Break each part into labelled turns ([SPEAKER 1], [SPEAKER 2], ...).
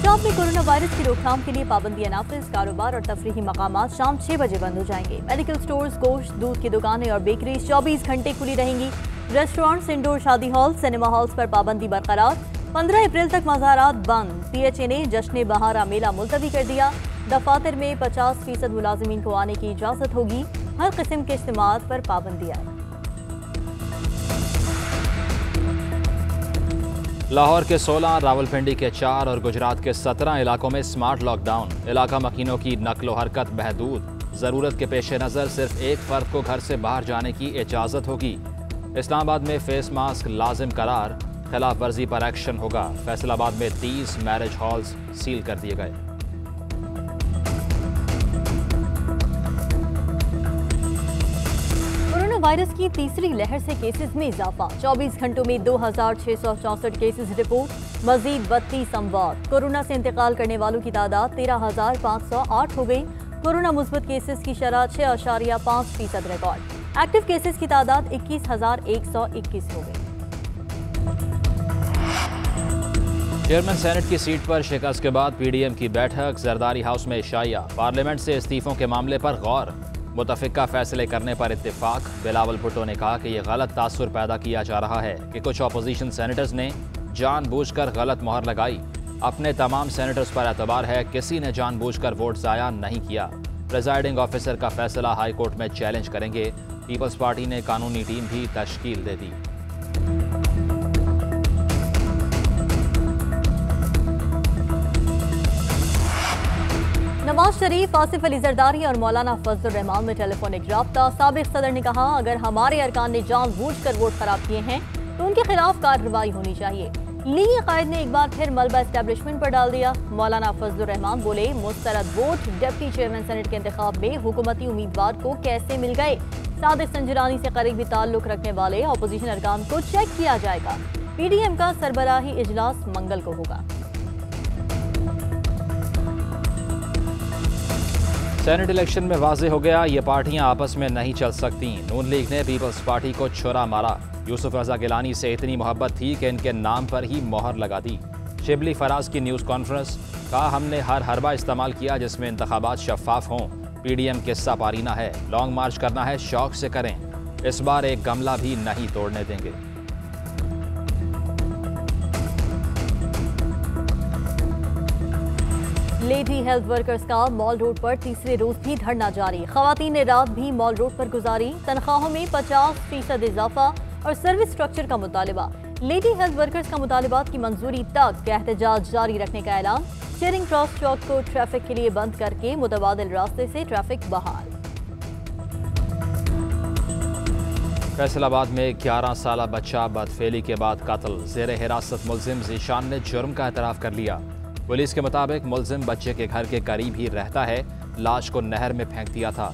[SPEAKER 1] पंजाब में corona virus की रोकथाम के लिए पाबंदियां नाफिज। कारोबार और तफरीही मकामात शाम 6 बजे बंद हो जाएंगे। मेडिकल स्टोर्स, गोश्त, दूध की दुकानें और बेकरी 24 घंटे खुली रहेंगी। रेस्टोरेंट्स, इंडोर शादी हॉल, सिनेमा हॉल्स पर पाबंदी बरकरार। 15 अप्रैल तक मज़ारात बंद। PHA ने जश्न बहारा मेला मुलतवी कर दिया। दफातर में 50% मुलाजिमीन को आने की इजाज़त होगी। हर किस्म के इज्तिमात पर पाबंदियाँ।
[SPEAKER 2] लाहौर के 16, रावलपिंडी के 4 और गुजरात के 17 इलाकों में स्मार्ट लॉकडाउन। इलाका मकीनों की नकलो हरकत महदूद। ज़रूरत के पेश नज़र सिर्फ एक फ़र्द को घर से बाहर जाने की इजाज़त होगी। इस्लामाबाद में फेस मास्क लाजिम करार। खिलाफ वर्जी पर एक्शन होगा। फैसलाबाद में 30 मैरिज हॉल्स सील कर दिए गए।
[SPEAKER 1] वायरस की तीसरी लहर से केसेस में इजाफा। 24 घंटों में 2664 केसेस रिपोर्ट। मजीद 32 अमवात। कोरोना से इंतकाल करने वालों की तादाद 13,508 हो गई। कोरोना मुस्बत केसेस की शरह 6.5% रिकॉर्ड। एक्टिव केसेस की तादाद 21,121 हो गई।
[SPEAKER 2] चेयरमैन सेनेट की सीट पर शिकस्त के बाद PDM की बैठक। जरदारी हाउस में शाया। पार्लियामेंट से इस्तीफों के मामले पर गौर। मुतफिका फैसले करने पर इत्तेफाक। बिलावल भुट्टो ने कहा कि यह गलत तासुर पैदा किया जा रहा है कि कुछ अपोजिशन सेनेटर्स ने जानबूझकर गलत मोहर लगाई। अपने तमाम सेनेटर्स पर एतबार है, किसी ने जानबूझकर वोट ज़ाया नहीं किया। प्रिजाइडिंग ऑफिसर का फैसला हाई कोर्ट में चैलेंज करेंगे। पीपल्स पार्टी ने कानूनी टीम भी तश्कील दे दी।
[SPEAKER 1] नवाज शरीफ, आसिफ अली जरदारी और मौलाना फजलुर रहमान में टेलीफोनिक राब्ता। साबिक सदर ने कहा, अगर हमारे अरकान ने जानबूझकर वोट खराब किए हैं तो उनके खिलाफ कार्रवाई होनी चाहिए। लीगी कायद ने एक बार फिर मलबा एस्टेब्लिशमेंट पर डाल दिया। मौलाना फजलुर रहमान बोले, मुस्तरद वोट डिप्टी चेयरमैन सेनेट के इंतखाब में हुकूमती उम्मीदवार को कैसे मिल गए। सादिक संजरानी से करीबी ताल्लुक रखने वाले अपोजिशन अरकान को चेक किया जाएगा। PDM का सरबराही इजलास मंगल को होगा।
[SPEAKER 2] सेनेट इलेक्शन में वाजे हो गया, ये पार्टियां आपस में नहीं चल सकती। नून लीग ने पीपल्स पार्टी को छुरा मारा। यूसुफ रजा गिलानी से इतनी मोहब्बत थी कि इनके नाम पर ही मोहर लगा दी। शिबली फराज की न्यूज़ कॉन्फ्रेंस। कहा, हमने हर हरबा इस्तेमाल किया जिसमें इंतखाबात शफाफ हों। PDM किस्सा पारीना है, लॉन्ग मार्च करना है, शौक से करें। इस बार एक गमला भी नहीं तोड़ने देंगे।
[SPEAKER 1] लेडी हेल्थ वर्कर्स का मॉल रोड पर तीसरे रोज भी धरना जारी। खवातीन ने रात भी मॉल रोड पर गुजारी। तनख्वाहों में 50% इजाफा और सर्विस स्ट्रक्चर का मुतालिबा। लेडी हेल्थ वर्कर्स का मुतालिबात की मंजूरी तक एहतजाज जारी रखने का ऐलान। चेरिंग क्रॉस चौक को ट्रैफिक के लिए बंद करके मुतबादिल रास्ते से ट्रैफिक बहाल।
[SPEAKER 2] फैसलाबाद में 11 साला बच्चा बदफेली के बाद कत्ल। जेर हिरासत मुलजिम जीशान ने जुर्म का एतराफ़ कर लिया। पुलिस के मुताबिक मुलजिम बच्चे के घर के करीब ही रहता है। लाश को नहर में फेंक दिया था।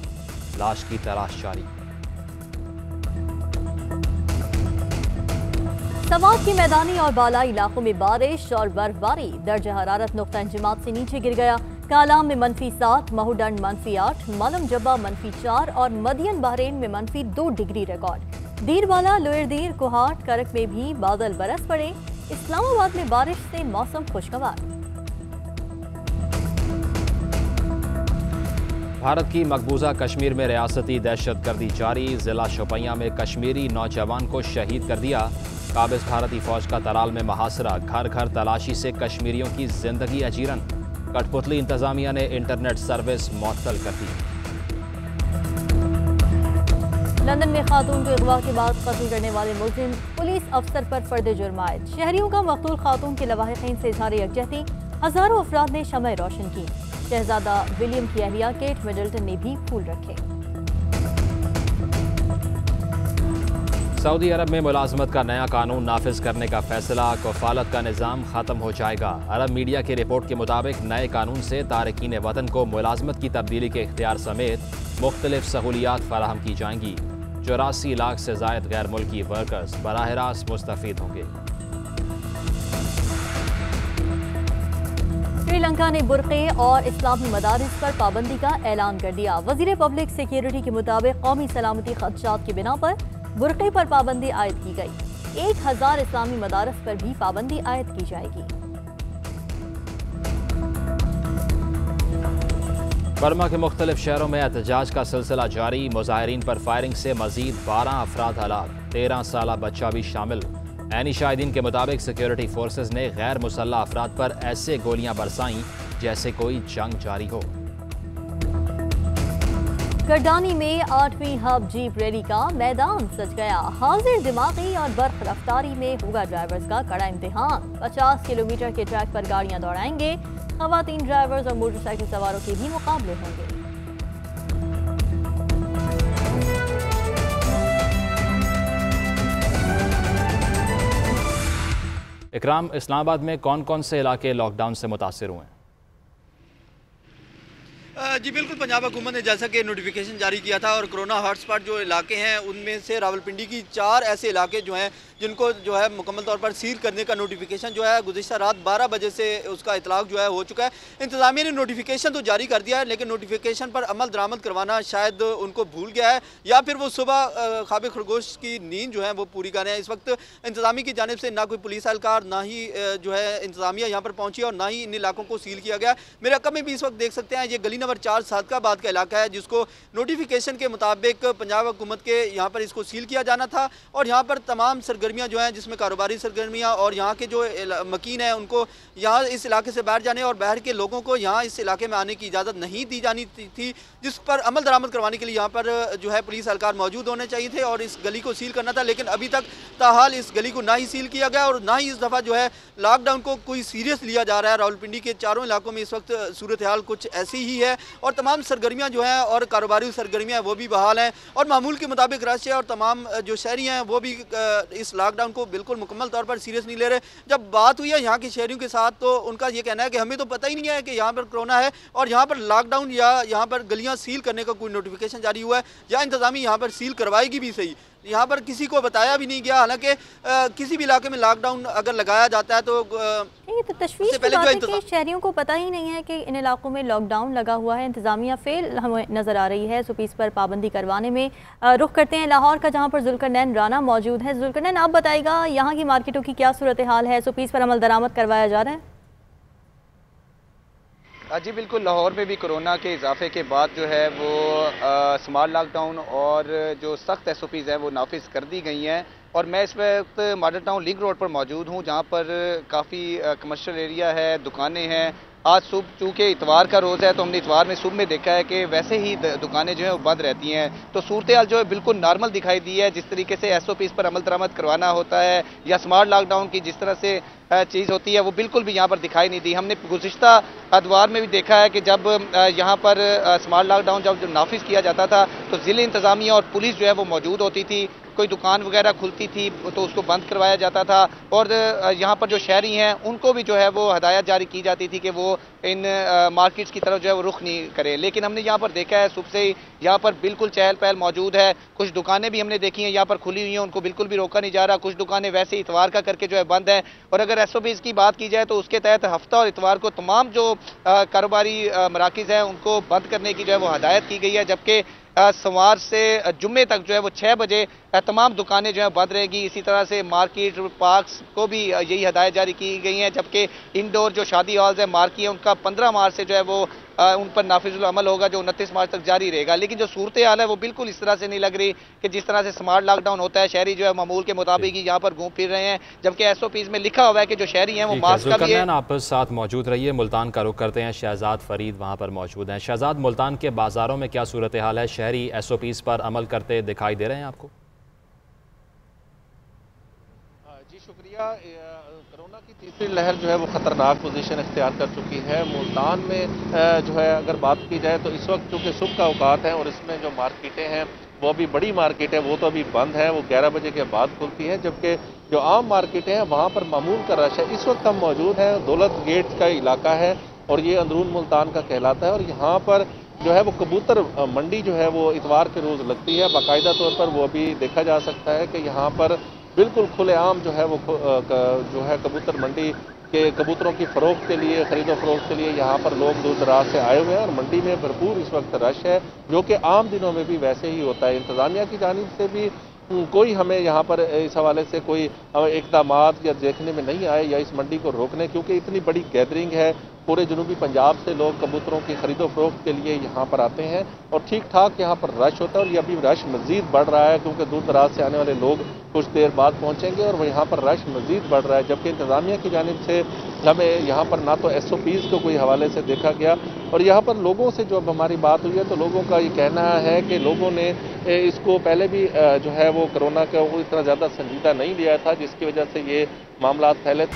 [SPEAKER 2] लाश की तलाश जारी।
[SPEAKER 1] सवात के मैदानी और बालाई इलाकों में बारिश और बर्फबारी। दर्ज हरारत नुक्ता इंजमात से नीचे गिर गया। कालाम में -7, महूडंड -8, मलम जब्बा -4 और मदियन बहरेन में -2 डिग्री रिकॉर्ड। दीरवाला, लोअर दीर, कोहाट, करक में भी बादल बरस पड़े। इस्लामाबाद में बारिश से मौसम खुशगवार।
[SPEAKER 2] भारत की मकबूजा कश्मीर में रियासती दहशतगर्दी जारी। जिला शोपियां में कश्मीरी नौजवान को शहीद कर दिया। काबिज भारतीय फौज का तराल में मुहासरा। घर घर तलाशी से कश्मीरियों की जिंदगी अजीरन। कठपुतली इंतजामिया ने इंटरनेट सर्विस मुअत्तल कर दी।
[SPEAKER 1] लंदन में खातून को अगवा के बाद कत्ल करने वाले मुलजिम पुलिस अफसर पर फर्द जुर्म आयद। शहरियों का मकतूल खातून के लवाहिकीन से इज़हार यकजहती। हजारों अफराद ने शमअ रोशन की। शहजादा विलियम की अहलिया केट मिडल्टन ने भी फूल रखे।
[SPEAKER 2] सऊदी अरब में मुलाजमत का नया कानून नाफिज करने का फैसला। कफालत का निज़ाम ख़त्म हो जाएगा। अरब मीडिया की रिपोर्ट के मुताबिक नए कानून से तारकीन वतन को मुलाजमत की तब्दीली के इख्तियार समेत मुख्तलिफ सहूलियात फराहम की जाएंगी। 84 लाख से ज़ायद गैर मुल्की वर्कर्स बराह रास्त मुस्तफ़ीद होंगे।
[SPEAKER 1] श्रीलंका ने बुर्क़े और इस्लामी मदारिस पर पाबंदी का ऐलान कर दिया। वज़ीर पब्लिक सिक्योरिटी के मुताबिक कौमी सलामती खदशात की बिना पर बुर्क़े पर पाबंदी आयद की गई। 1000 इस्लामी मदारिस पर भी पाबंदी आयद की जाएगी।
[SPEAKER 2] बर्मा के मुख्तलिफ शहरों में एहतजाज का सिलसिला जारी। मुजाहिरीन पर फायरिंग से मजीद 12 अफराद हलाक, 13 साल बच्चा भी शामिल। ऐनी शाहिदीन के मुताबिक सिक्योरिटी फोर्सेज ने गैर मुसल्लह अफराद पर ऐसे गोलियां बरसाईं जैसे कोई जंग जारी हो।
[SPEAKER 1] गर्दानी में 8वीं हब जीप रैली का मैदान सज गया। हाजिर दिमागी और बर्फ रफ्तारी में होगा ड्राइवर्स का कड़ा इम्तिहान। 50 किलोमीटर के ट्रैक पर गाड़ियां दौड़ाएंगे। खवातीन ड्राइवर्स और मोटरसाइकिल सवारों के भी मुकाबले होंगे।
[SPEAKER 2] इकराम, इस्लामाबाद में कौन कौन से इलाके लॉकडाउन से मुतासिर हुए हैं?
[SPEAKER 3] जी बिल्कुल, पंजाब हुकूमत ने जैसा कि नोटिफिकेशन जारी किया था और कोरोना हॉटस्पॉट जो इलाके हैं उनमें से रावलपिंडी की 4 ऐसे इलाके जो हैं जिनको जो है मुकम्मल तौर पर सील करने का नोटिफिकेशन जो है गुज़िश्ता रात 12 बजे से उसका इतलाक जो है हो चुका है। इंतज़ामिया ने नोटिफिकेशन तो जारी कर दिया है, लेकिन नोटिफिकेशन पर अमल दरामद करवाना शायद उनको भूल गया है या फिर वो सुबह ख्वाब खरगोश की नींद जो है वो पूरी कर रहे हैं। इस वक्त इंतज़ामिया की जानिब से ना कोई पुलिस एहलकार, ना ही जो है इंतज़ामिया यहाँ पर पहुँची और ना ही इन इलाकों को सील किया गया। मेरे अकब में भी इस वक्त देख सकते हैं, ये गली नंबर 4 सादकाबाद का इलाका है जिसको नोटिफिकेशन के मुताबिक पंजाब हुकूमत के यहाँ पर इसको सील किया जाना था और यहाँ पर तमाम सरगर्मियाँ जो हैं जिसमें कारोबारी सरगर्मियाँ और यहाँ के जो मकीन हैं उनको यहाँ इस इलाके से बाहर जाने और बाहर के लोगों को यहाँ इस इलाके में आने की इजाज़त नहीं दी जानी थी, जिस पर अमल दरामद करवाने के लिए यहाँ पर जो है पुलिस एहलकार मौजूद होने चाहिए थे और इस गली को सील करना था। लेकिन अभी तक ताहाल इस गली को ना ही सील किया गया और ना ही इस दफ़ा जो है लॉकडाउन को कोई सीरियस लिया जा रहा है। रावलपिंडी के चारों इलाकों में इस वक्त सूरत हाल कुछ ऐसी ही है और तमाम सरगर्मियाँ जो हैं और कारोबारी सरगर्मियाँ वो भी बहाल हैं और मामूल के मुताबिक रश है और तमाम जो शहरी हैं वो भी इस लॉकडाउन को बिल्कुल मुकम्मल तौर पर सीरियस नहीं ले रहे। जब बात हुई है यहाँ के शहरियों के साथ तो उनका ये कहना है कि हमें तो पता ही नहीं है कि यहाँ पर कोरोना है और यहाँ पर लॉकडाउन या यहाँ पर गलियाँ सील करने का कोई नोटिफिकेशन जारी हुआ है या इंतज़ामी यहाँ पर सील करवाएगी भी सही, यहाँ पर किसी को बताया भी नहीं गया। हालांकि किसी भी इलाके में लॉकडाउन अगर लगाया जाता है तो
[SPEAKER 1] तशवीश की बात है कि शहरियों को पता ही नहीं है कि इन इलाकों में लॉकडाउन लगा हुआ है। इंतजामिया फेल हमें नजर आ रही है सुपीस पर पाबंदी करवाने में। रुख करते हैं लाहौर का, जहाँ पर जुल्करनैन राना मौजूद है। जुल्करनैन, आप बताइएगा यहाँ की मार्केटों की क्या सूरत हाल है? सुपीस पर अमल दरामद करवाया जा रहा है?
[SPEAKER 4] जी बिल्कुल, लाहौर में भी कोरोना के इजाफे के बाद जो है वो स्मार्ट लॉकडाउन और जो सख्त SOPs है वो नाफिज कर दी गई हैं और मैं इस वक्त मॉडल टाउन लिंक रोड पर मौजूद हूँ जहाँ पर काफ़ी कमर्शियल एरिया है, दुकानें हैं। आज सुबह चूँकि इतवार का रोज़ है तो हमने इतवार में सुबह में देखा है कि वैसे ही दुकानें जो है वो बंद रहती हैं, तो सूरत हाल जो है बिल्कुल नॉर्मल दिखाई दी है। जिस तरीके से SOPs पर अमल दरामद करवाना होता है या स्मार्ट लॉकडाउन की जिस तरह से चीज़ होती है वो बिल्कुल भी यहाँ पर दिखाई नहीं दी। हमने गुज़िश्ता अदवार में भी देखा है कि जब यहाँ पर स्मार्ट लॉकडाउन जब नाफिज किया जाता था तो ज़िले इंतज़ामिया और पुलिस जो है वो मौजूद होती थी। कोई दुकान वगैरह खुलती थी तो उसको बंद करवाया जाता था और यहाँ पर जो शहरी हैं उनको भी जो है वो हदायत जारी की जाती थी कि वो इन मार्केट्स की तरफ जो है वो रुख नहीं करें। लेकिन हमने यहाँ पर देखा है सुबह से ही यहाँ पर बिल्कुल चहल पहल मौजूद है। कुछ दुकानें भी हमने देखी हैं यहाँ पर खुली हुई हैं, उनको बिल्कुल भी रोका नहीं जा रहा। कुछ दुकानें वैसे इतवार का करके जो है बंद हैं और अगर SOPs की बात की जाए तो उसके तहत हफ्ता और इतवार को तमाम जो कारोबारी मराकिज़ हैं उनको बंद करने की जो है वो हदायत की गई है, जबकि सोमवार से जुम्मे तक जो है वो 6 बजे तमाम दुकानें जो है बंद रहेगी। इसी तरह से मार्केट पार्क्स को भी यही हदायत जारी की गई हैं, जबकि इंडोर जो शादी हॉल्स है मार्की है उनका 15 मार्च से जो है वो उन पर नाफिजुल अमल होगा जो 29 मार्च तक जारी रहेगा। लेकिन जो सूरत हाल है वो बिल्कुल इस तरह से नहीं लग रही कि जिस तरह से स्मार्ट लॉकडाउन होता है शहरी जो है मामूल के मुताबिक ही यहाँ पर घूम फिर रहे हैं, जबकि SOPs में लिखा हुआ है कि जो शहरी हैं वो मास्क का भी है।
[SPEAKER 2] आप साथ मौजूद रहिए। मुल्तान का रुख करते हैं, शहजाद फरीद वहाँ पर मौजूद हैं। शहजाद, मुल्तान के बाजारों में क्या सूरत हाल है? शहरी SOPs पर अमल करते दिखाई दे रहे हैं आपको?
[SPEAKER 5] जी शुक्रिया। कोरोना की तीसरी लहर जो है वो ख़तरनाक पोजीशन इख्तियार कर चुकी है। मुल्तान में जो है अगर बात की जाए तो इस वक्त चूँकि सुबह का औकात है और इसमें जो मार्केटें हैं वो अभी बड़ी मार्केट है वो तो अभी बंद है, वो 11 बजे के बाद खुलती है, जबकि जो आम मार्केटें हैं वहाँ पर मामूल का रश है। इस वक्त हम मौजूद हैं, दौलत गेट का इलाका है और ये अंदरून मुल्तान का कहलाता है और यहाँ पर जो है वो कबूतर मंडी जो है वो इतवार के रोज़ लगती है बाकायदा तौर पर। वो अभी देखा जा सकता है कि यहाँ पर बिल्कुल खुलेआम जो है वो जो है कबूतर मंडी के कबूतरों की फ़रोख्त के लिए, ख़रीदो फ़रोख्त के लिए यहाँ पर लोग दूर दराज से आए हुए हैं और मंडी में भरपूर इस वक्त रश है, जो कि आम दिनों में भी वैसे ही होता है। इंतज़ामिया की जानिब से भी कोई हमें यहाँ पर इस हवाले से कोई इक़दामात या देखने में नहीं आए या इस मंडी को रोकने, क्योंकि इतनी बड़ी गैदरिंग है, पूरे जनूबी पंजाब से लोग कबूतरों की खरीदो फरोख्त के लिए यहाँ पर आते हैं और ठीक ठाक यहाँ पर रश होता है। और ये अभी रश मज़ीद बढ़ रहा है क्योंकि दूर दराज से आने वाले लोग कुछ देर बाद पहुँचेंगे और यहाँ पर रश मज़ीद बढ़ रहा है। जबकि इंतज़ामिया की जानिब से हमें यहाँ पर ना तो SOPs को कोई हवाले से देखा गया और यहाँ पर लोगों से जो अब हमारी बात हुई है तो लोगों का ये कहना है कि लोगों ने इसको पहले भी जो है वो कोरोना का वो इतना ज़्यादा संजीदा नहीं लिया था, जिसकी वजह से ये मामला फैले।